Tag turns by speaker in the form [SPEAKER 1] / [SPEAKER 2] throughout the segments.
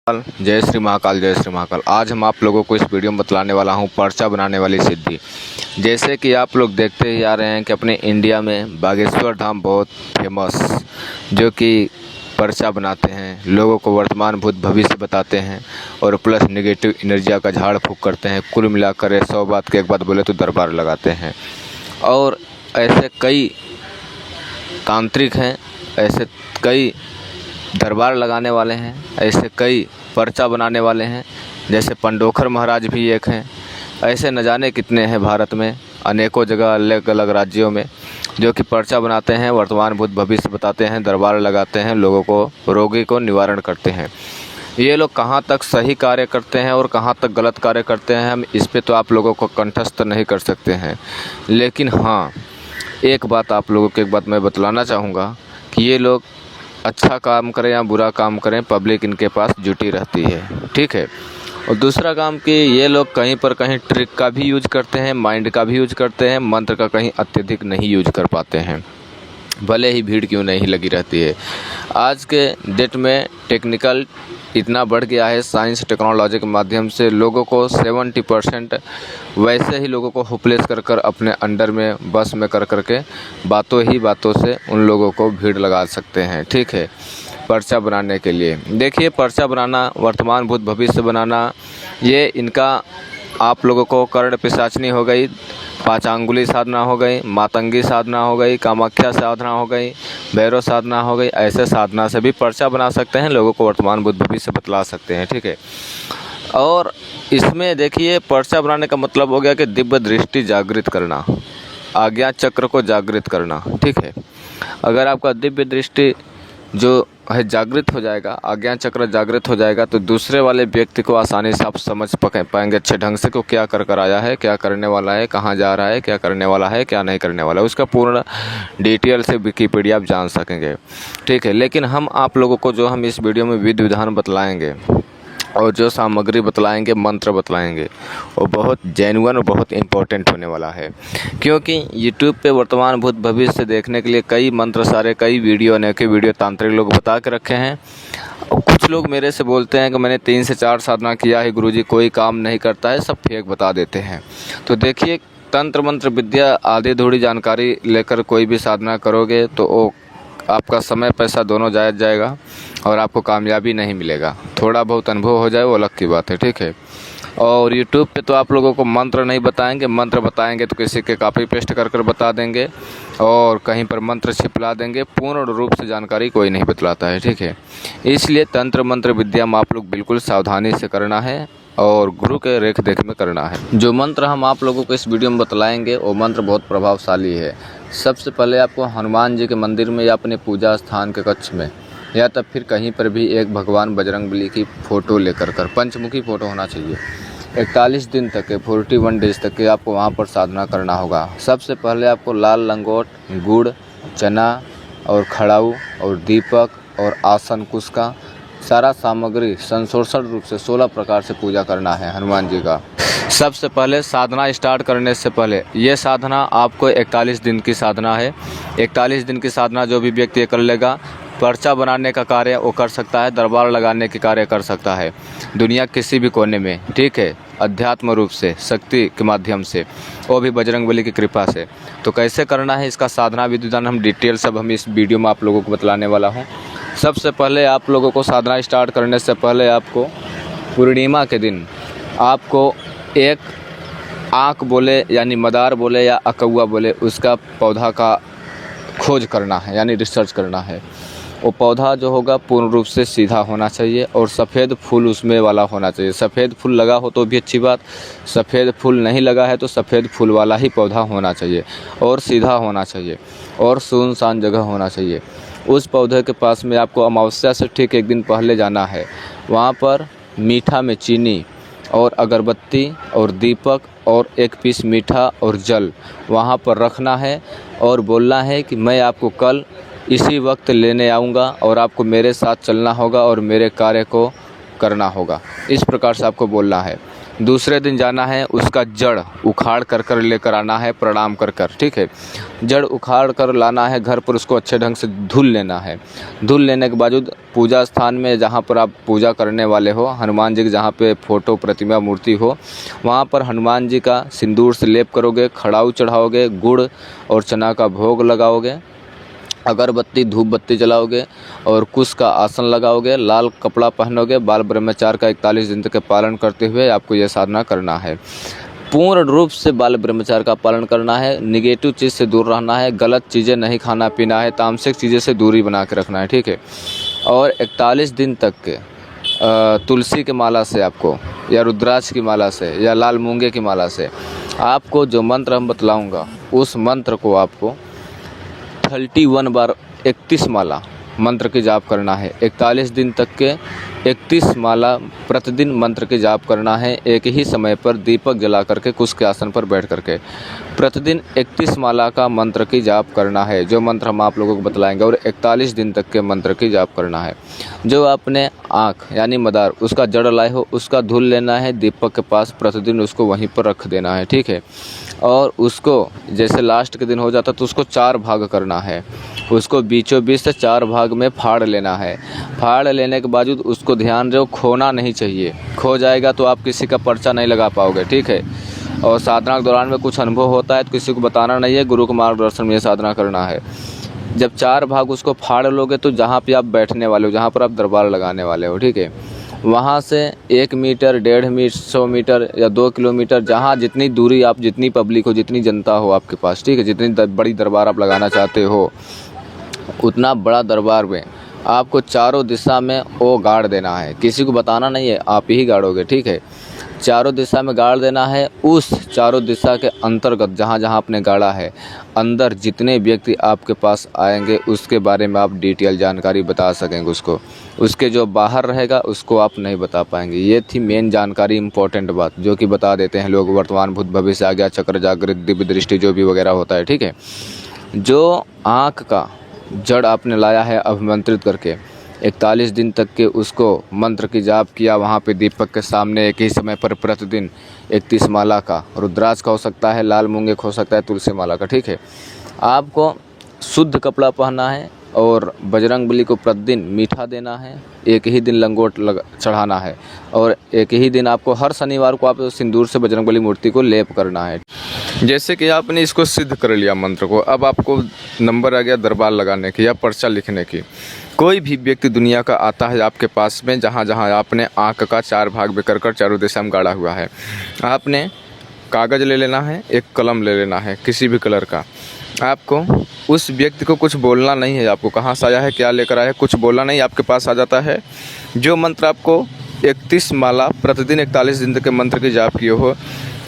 [SPEAKER 1] जय श्री महाकाल, जय श्री महाकाल। आज हम आप लोगों को इस वीडियो में बतलाने वाला हूँ पर्चा बनाने वाली सिद्धि। जैसे कि आप लोग देखते ही आ रहे हैं कि अपने इंडिया में बागेश्वर धाम बहुत फेमस, जो कि पर्चा बनाते हैं, लोगों को वर्तमान भूत भविष्य बताते हैं और प्लस नेगेटिव एनर्जिया का झाड़ फूँक करते हैं। कुल मिलाकर 100 बात की एक बात बोले तो दरबार लगाते हैं। और ऐसे कई तांत्रिक हैं, ऐसे कई दरबार लगाने वाले हैं, ऐसे कई पर्चा बनाने वाले हैं। जैसे पंडोखर महाराज भी एक हैं। ऐसे न जाने कितने हैं भारत में, अनेकों जगह अलग अलग राज्यों में, जो कि पर्चा बनाते हैं, वर्तमान भूत भविष्य बताते हैं, दरबार लगाते हैं, लोगों को रोगी को निवारण करते हैं। ये लोग कहाँ तक सही कार्य करते हैं और कहाँ तक गलत कार्य करते हैं, हम इस पे तो आप लोगों को कंठस्थ नहीं कर सकते हैं। लेकिन हाँ, एक बात आप लोगों को एक बात मैं बतलाना चाहूँगा कि ये लोग अच्छा काम करें या बुरा काम करें, पब्लिक इनके पास जुटी रहती है, ठीक है। और दूसरा काम कि ये लोग कहीं पर कहीं ट्रिक का भी यूज करते हैं, माइंड का भी यूज करते हैं, मंत्र का कहीं अत्यधिक नहीं यूज कर पाते हैं, भले ही भीड़ क्यों नहीं लगी रहती है। आज के डेट में टेक्निकल इतना बढ़ गया है, साइंस टेक्नोलॉजी के माध्यम से लोगों को 70% वैसे ही लोगों को होपलेस कर कर अपने अंडर में बस में कर कर के बातों से उन लोगों को भीड़ लगा सकते हैं, ठीक है, पर्चा बनाने के लिए। देखिए, पर्चा बनाना, वर्तमान भूत भविष्य बनाना, ये इनका आप लोगों को कर्ण पिशाचनी हो गई, पांचांगुली साधना हो गई, मातंगी साधना हो गई, कामाख्या साधना हो गई, भैरव साधना हो गई। ऐसे साधना से भी पर्चा बना सकते हैं, लोगों को वर्तमान भूत भविष्य बतला सकते हैं, ठीक है। और इसमें देखिए, पर्चा बनाने का मतलब हो गया कि दिव्य दृष्टि जागृत करना, आज्ञा चक्र को जागृत करना, ठीक है। अगर आपका दिव्य दृष्टि जो है जागृत हो जाएगा, आज्ञा चक्र जागृत हो जाएगा, तो दूसरे वाले व्यक्ति को आसानी से आप समझ पाएंगे अच्छे ढंग से, को क्या कर आया है, क्या करने वाला है, कहाँ जा रहा है, क्या करने वाला है, क्या नहीं करने वाला है, उसका पूर्ण डिटेल से विकिपीडिया आप जान सकेंगे, ठीक है। लेकिन हम आप लोगों को जो हम इस वीडियो में विधि विधान बतलाएंगे और जो सामग्री बतलाएंगे, मंत्र बतलाएंगे, वो बहुत जेन्युइन और बहुत इम्पोर्टेंट होने वाला है। क्योंकि यूट्यूब पे वर्तमान भूत भविष्य देखने के लिए कई मंत्र सारे, कई वीडियो, अनेकों वीडियो तांत्रिक लोग बता के रखे हैं। और कुछ लोग मेरे से बोलते हैं कि मैंने 3 से 4 साधना किया है गुरुजी, कोई काम नहीं करता है, सब फेक बता देते हैं। तो देखिए, तंत्र मंत्र विद्या आदि थोड़ी जानकारी लेकर कोई भी साधना करोगे तो वो आपका समय पैसा दोनों जायज़ जाएगा और आपको कामयाबी नहीं मिलेगा। थोड़ा बहुत अनुभव हो जाए वो अलग की बात है, ठीक है। और यूट्यूब पे तो आप लोगों को मंत्र नहीं बताएंगे, मंत्र बताएंगे तो किसी के कॉपी पेस्ट कर कर बता देंगे और कहीं पर मंत्र छिपला देंगे, पूर्ण रूप से जानकारी कोई नहीं बतलाता है, ठीक है। इसलिए तंत्र मंत्र विद्या में आप लोग बिल्कुल सावधानी से करना है और गुरु के रेख देख में करना है। जो मंत्र हम आप लोगों को इस वीडियो में बतलाएंगे वो मंत्र बहुत प्रभावशाली है। सबसे पहले आपको हनुमान जी के मंदिर में या अपने पूजा स्थान के कक्ष में या तब फिर कहीं पर भी एक भगवान बजरंगबली की फ़ोटो लेकर पंचमुखी फ़ोटो होना चाहिए। 41 दिन तक के 41 डेज तक के आपको वहाँ पर साधना करना होगा। सबसे पहले आपको लाल लंगोट, गुड़, चना और खड़ाऊ और दीपक और आसन कुश का सारा सामग्री संशोषण रूप से 16 प्रकार से पूजा करना है हनुमान जी का। सबसे पहले साधना स्टार्ट करने से पहले ये साधना आपको 41 दिन की साधना है। 41 दिन की साधना जो भी व्यक्ति कर लेगा, पर्चा बनाने का कार्य वो कर सकता है, दरबार लगाने के कार्य कर सकता है, दुनिया किसी भी कोने में, ठीक है, अध्यात्म रूप से, शक्ति के माध्यम से, वो भी बजरंगबली की कृपा से। तो कैसे करना है, इसका साधना विधि विधान हम डिटेल सब हम इस वीडियो में आप लोगों को बतलाने वाला हूँ। सबसे पहले आप लोगों को साधना स्टार्ट करने से पहले आपको पूर्णिमा के दिन आपको एक आँख बोले यानी मदार बोले या अकौआ बोले, उसका पौधा का खोज करना है, यानी रिसर्च करना है। वो पौधा जो होगा पूर्ण रूप से सीधा होना चाहिए और सफ़ेद फूल उसमें वाला होना चाहिए। सफ़ेद फूल लगा हो तो भी अच्छी बात, सफ़ेद फूल नहीं लगा है तो सफ़ेद फूल वाला ही पौधा होना चाहिए और सीधा होना चाहिए और सुनसान जगह होना चाहिए। उस पौधे के पास में आपको अमावस्या से ठीक एक दिन पहले जाना है। वहाँ पर मीठा में चीनी और अगरबत्ती और दीपक और 1 पीस मीठा और जल वहाँ पर रखना है और बोलना है कि मैं आपको कल इसी वक्त लेने आऊँगा और आपको मेरे साथ चलना होगा और मेरे कार्य को करना होगा। इस प्रकार से आपको बोलना है। दूसरे दिन जाना है, उसका जड़ उखाड़ कर लेकर आना है, प्रणाम कर, ठीक है। जड़ उखाड़ कर लाना है घर पर, उसको अच्छे ढंग से धुल लेना है। धुल लेने के बावजूद पूजा स्थान में जहाँ पर आप पूजा करने वाले हो, हनुमान जी की जहाँ पे फ़ोटो, प्रतिमा, मूर्ति हो, वहाँ पर हनुमान जी का सिंदूर से लेप करोगे, खड़ाऊ चढ़ाओगे, गुड़ और चना का भोग लगाओगे, अगरबत्ती धूप बत्ती जलाओगे और कुश का आसन लगाओगे, लाल कपड़ा पहनोगे। बाल ब्रह्मचार्य का 41 दिन तक के पालन करते हुए आपको यह साधना करना है। पूर्ण रूप से बाल ब्रह्मचार्य का पालन करना है, निगेटिव चीज़ से दूर रहना है, गलत चीज़ें नहीं खाना पीना है, तामसिक चीज़ें से दूरी बना के रखना है, ठीक है। और 41 दिन तक के तुलसी के माला से आपको, या रुद्राक्ष की माला से, या लाल मूंगे की माला से आपको जो मंत्र हम बतलाऊँगा, उस मंत्र को आपको 31 बार 31 माला मंत्र की जाप करना है। 41 दिन तक के 31 माला प्रतिदिन मंत्र की जाप करना है, एक ही समय पर दीपक जला करके कुश के आसन पर बैठ करके प्रतिदिन 31 माला का मंत्र की जाप करना है, जो मंत्र हम आप लोगों को बतलाएंगे। और 41 दिन तक के मंत्र की जाप करना है। जो आपने आँख यानी मदार उसका जड़ लाए हो, उसका धुल लेना है, दीपक के पास प्रतिदिन उसको वहीं पर रख देना है, ठीक है। और उसको जैसे लास्ट के दिन हो जाता तो उसको 4 भाग करना है, उसको बीचों बीच से 4 भाग में फाड़ लेना है। फाड़ लेने के बावजूद उसको ध्यान रहो, खोना नहीं चाहिए। खो जाएगा तो आप किसी का पर्चा नहीं लगा पाओगे, ठीक है। और साधना के दौरान में कुछ अनुभव होता है तो किसी को बताना नहीं है, गुरु के मार्गदर्शन में ये साधना करना है। जब 4 भाग उसको फाड़ लोगे तो जहाँ पे आप बैठने वाले हो, जहाँ पर आप दरबार लगाने वाले हो, ठीक है, वहाँ से 1 मीटर, 1.5 मीटर, 100 मीटर या 2 किलोमीटर, जहाँ जितनी दूरी आप, जितनी पब्लिक हो, जितनी जनता हो आपके पास, ठीक है, जितनी बड़ी दरबार आप लगाना चाहते हो, उतना बड़ा दरबार में आपको चारों दिशा में वो गाड़ देना है। किसी को बताना नहीं है, आप ही गाड़ोगे, ठीक है। चारों दिशा में गाड़ देना है। उस चारों दिशा के अंतर्गत जहाँ जहाँ आपने गाड़ा है, अंदर जितने व्यक्ति आपके पास आएंगे उसके बारे में आप डिटेल जानकारी बता सकेंगे उसको। उसके जो बाहर रहेगा उसको आप नहीं बता पाएंगे। ये थी मेन जानकारी, इम्पोर्टेंट बात जो कि बता देते हैं लोग। वर्तमान, भूत, भविष्य, आज्ञा चक्र, जागृत, दिव्य दृष्टि, जो भी वगैरह होता है, ठीक है। जो आँख का जड़ आपने लाया है अभिमंत्रित करके, 41 दिन तक के उसको मंत्र की जाप किया, वहाँ पे दीपक के सामने एक ही समय पर प्रतिदिन 31 माला का, रुद्राक्ष का हो सकता है, लाल मूंगे हो सकता है, तुलसी माला का, ठीक है। आपको शुद्ध कपड़ा पहनना है और बजरंगबली को प्रतिदिन मीठा देना है। एक ही दिन लंगोट चढ़ाना है और एक ही दिन आपको, हर शनिवार को आप सिंदूर से बजरंगबली मूर्ति को लेप करना है। जैसे कि आपने इसको सिद्ध कर लिया मंत्र को, अब आपको नंबर आ गया दरबार लगाने की या पर्चा लिखने की। कोई भी व्यक्ति दुनिया का आता है आपके पास में, जहाँ जहाँ आपने आँख का 4 भाग में कर चारों दिशा में गाड़ा हुआ है, आपने कागज़ ले लेना है, एक कलम ले लेना है किसी भी कलर का। आपको उस व्यक्ति को कुछ बोलना नहीं है, आपको कहाँ से आया है, क्या लेकर आया है, कुछ बोलना नहीं, आपके पास आ जाता है। जो मंत्र आपको 31 माला प्रतिदिन 41 दिन तक के मंत्र की जाप किए हो,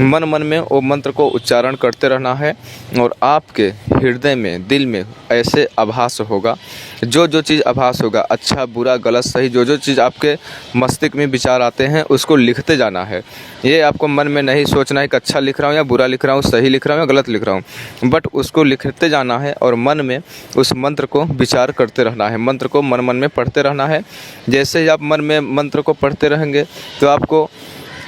[SPEAKER 1] मन मन में वो मंत्र को उच्चारण करते रहना है और आपके हृदय में, दिल में ऐसे आभास होगा, जो जो चीज़ आभास होगा, अच्छा बुरा गलत सही, जो जो चीज़ आपके मस्तिष्क में विचार आते हैं उसको लिखते जाना है। ये आपको मन में नहीं सोचना है कि अच्छा लिख रहा हूँ या बुरा लिख रहा हूँ, सही लिख रहा हूँ या गलत लिख रहा हूँ, बट उसको लिखते जाना है और मन में उस मंत्र को विचार करते रहना है, मंत्र को मन मन में पढ़ते रहना है। जैसे ही आप मन में मंत्र को पढ़ते रहेंगे तो आपको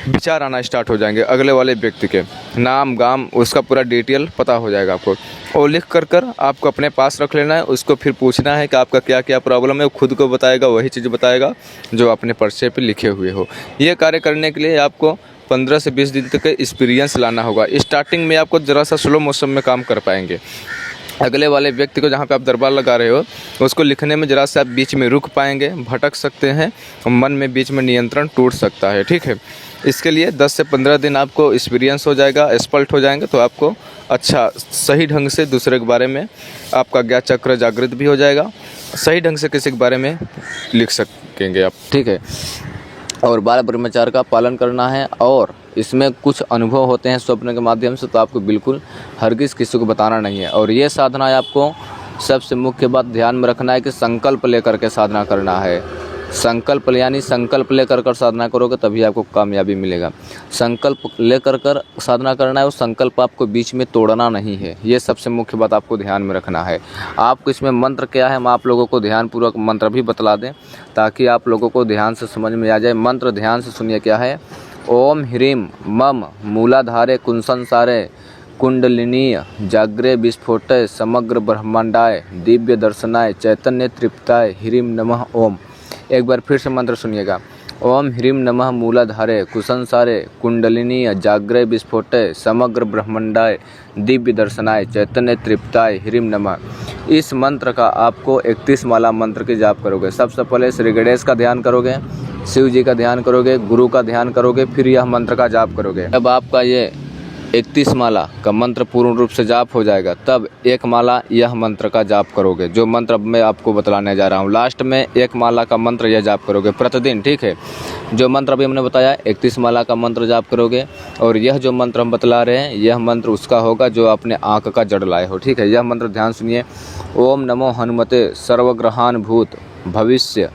[SPEAKER 1] विचार आना स्टार्ट हो जाएंगे, अगले वाले व्यक्ति के नाम गाम उसका पूरा डिटेल पता हो जाएगा आपको। और लिख कर आपको अपने पास रख लेना है, उसको फिर पूछना है कि आपका क्या क्या प्रॉब्लम है, वो खुद को बताएगा, वही चीज़ बताएगा जो अपने पर्चे पे लिखे हुए हो। ये कार्य करने के लिए आपको 15 से 20 दिन तक का एक्सपीरियंस लाना होगा। स्टार्टिंग में आपको ज़रा सा स्लो मोशन में काम कर पाएंगे। अगले वाले व्यक्ति को जहाँ पे आप दरबार लगा रहे हो उसको लिखने में ज़रा सा आप बीच में रुक पाएंगे, भटक सकते हैं, मन में बीच में नियंत्रण टूट सकता है, ठीक है। इसके लिए 10 से 15 दिन आपको एक्सपीरियंस हो जाएगा, एक्सपर्ट हो जाएंगे, तो आपको अच्छा सही ढंग से दूसरे के बारे में आपका ज्ञान चक्र जागृत भी हो जाएगा, सही ढंग से किसी के बारे में लिख सकेंगे आप, ठीक है। और बाल ब्रह्मचार्य का पालन करना है। और इसमें कुछ अनुभव होते हैं स्वप्न के माध्यम से, तो आपको बिल्कुल हरगिज़ किसी को बताना नहीं है। और ये साधना आपको सबसे मुख्य बात ध्यान में रखना है कि संकल्प लेकर के साधना करना है। संकल्प यानी संकल्प लेकर कर साधना करोगे तभी आपको कामयाबी मिलेगा। संकल्प लेकर कर साधना करना है, वो संकल्प आपको बीच में तोड़ना नहीं है। ये सबसे मुख्य बात आपको ध्यान में रखना है। आपको इसमें मंत्र क्या है, हम आप लोगों को ध्यानपूर्वक मंत्र भी बतला दें ताकि आप लोगों को ध्यान से समझ में आ जाए। मंत्र ध्यान से सुनिए क्या है। ओम ह्रीं मम मूलाधारे कुंसंसारे कुंडलिनीय जाग्रे विस्फोटय समग्र ब्रह्मांडाय दिव्य दर्शनाय चैतन्य तृप्ताय ह्रीं नमः ओम। एक बार फिर से मंत्र सुनिएगा। ओम ह्रीं नमः मूलाधारे कुसंसारे कुंडलिनीय जाग्रे विस्फोटय समग्र ब्रह्मांडाय दिव्य दर्शनाय चैतन्य तृप्ताय ह्रीं नमः। इस मंत्र का आपको 31 माला मंत्र की जाप करोगे। सबसे पहले श्री गणेश का ध्यान करोगे, शिव जी का ध्यान करोगे, गुरु का ध्यान करोगे, फिर यह मंत्र का जाप करोगे। जब आपका ये 31 माला का मंत्र पूर्ण रूप से जाप हो जाएगा तब एक माला यह मंत्र का जाप करोगे, जो मंत्र अब मैं आपको बतलाने जा रहा हूँ। लास्ट में एक माला का मंत्र यह जाप करोगे प्रतिदिन, ठीक है। जो मंत्र अभी हमने बताया 31 माला का मंत्र जाप करोगे, और यह जो मंत्र हम बतला रहे हैं यह मंत्र उसका होगा जो अपने आँख का जड़ लाए हो, ठीक है। यह मंत्र ध्यान सुनिए। ओम नमो हनुमते सर्वग्रहान भूत भविष्य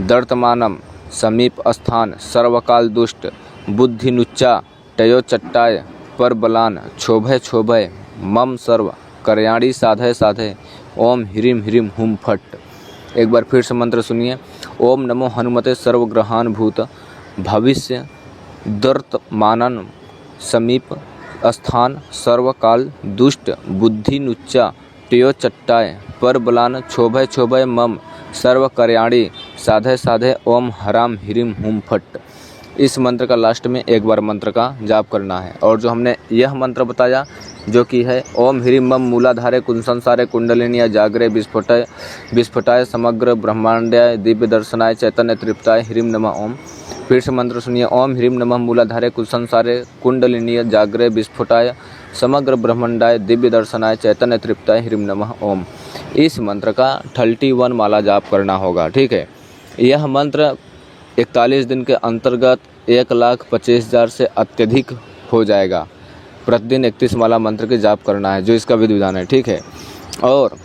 [SPEAKER 1] दर्तमानम समीप स्थान सर्वकाल दुष्ट बुद्धिनुच्चा टयो चट्टाय पर बलान क्षोभय क्षोभय मम सर्व कल्याणी साधय साधय ओम ह्रीं ह्रीं हुम फट। एक बार फिर से मंत्र सुनिए। ओम नमो हनुमते सर्वग्रहान भूत भविष्य दर्तमानन समीप स्थान सर्वकाल दुष्ट बुद्धिनुच्चा टयो चट्टाय पर बलान क्षोभय क्षोभय मम सर्व कल्याणी साधय साधय ओम हराम ह्रीं हुम फट। इस मंत्र का लास्ट में एक बार मंत्र का जाप करना है। और जो हमने यह मंत्र बताया जो कि है ओम ह्रीं मम मूलाधारे कुंसंसारे कुंडलिनीय जागरे विस्फोटाय समग्र ब्रह्मांडाय दिव्य दर्शनाय चैतन्य तृप्ताय ह्रीं नमः ओम। फिर से मंत्र सुनिए। ओम ह्रीं नमः मूलाधारे कुंसंसारे कुंडलिनीय जागरे विस्फोटाय समग्र ब्रह्मांडाय दिव्य दर्शनाय चैतन्य तृप्ताय ह्रीं नमः ओम। इस मंत्र का 31 माला जाप करना होगा, ठीक है। यह मंत्र 41 दिन के अंतर्गत 1,25,000 से अत्यधिक हो जाएगा। प्रतिदिन 31 माला मंत्र की जाप करना है, जो इसका विधि विधान है, ठीक है। और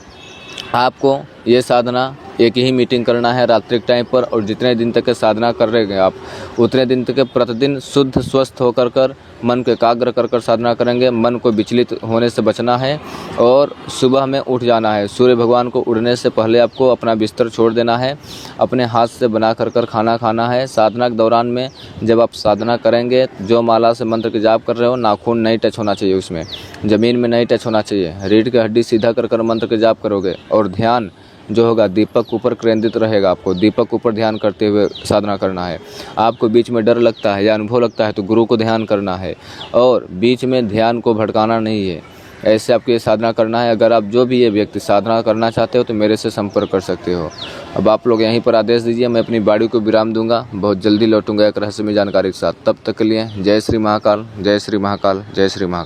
[SPEAKER 1] आपको ये साधना एक ही मीटिंग करना है रात्रि के टाइम पर, और जितने दिन तक के साधना कर रहे हैं आप उतने दिन तक प्रतिदिन शुद्ध स्वस्थ होकर कर मन को एकाग्र कर साधना करेंगे। मन को विचलित होने से बचना है और सुबह में उठ जाना है। सूर्य भगवान को उड़ने से पहले आपको अपना बिस्तर छोड़ देना है, अपने हाथ से बना कर खाना खाना है। साधना के दौरान में जब आप साधना करेंगे, जो माला से मंत्र की जाप कर रहे हो, नाखून नहीं टच होना चाहिए, उसमें ज़मीन में नहीं टच होना चाहिए। रीढ़ की हड्डी सीधा कर मंत्र की जाप करोगे, और ध्यान जो होगा दीपक ऊपर केंद्रित रहेगा। आपको दीपक ऊपर ध्यान करते हुए साधना करना है। आपको बीच में डर लगता है या अनुभव लगता है तो गुरु को ध्यान करना है, और बीच में ध्यान को भटकाना नहीं है। ऐसे आपको ये साधना करना है। अगर आप जो भी ये व्यक्ति साधना करना चाहते हो तो मेरे से संपर्क कर सकते हो। अब आप लोग यहीं पर आदेश दीजिए, मैं अपनी बाड़ी को विराम दूंगा। बहुत जल्दी लौटूंगा एक रहस्यमय जानकारी के साथ। तब तक के लिए जय श्री महाकाल, जय श्री महाकाल, जय श्री महाकाल।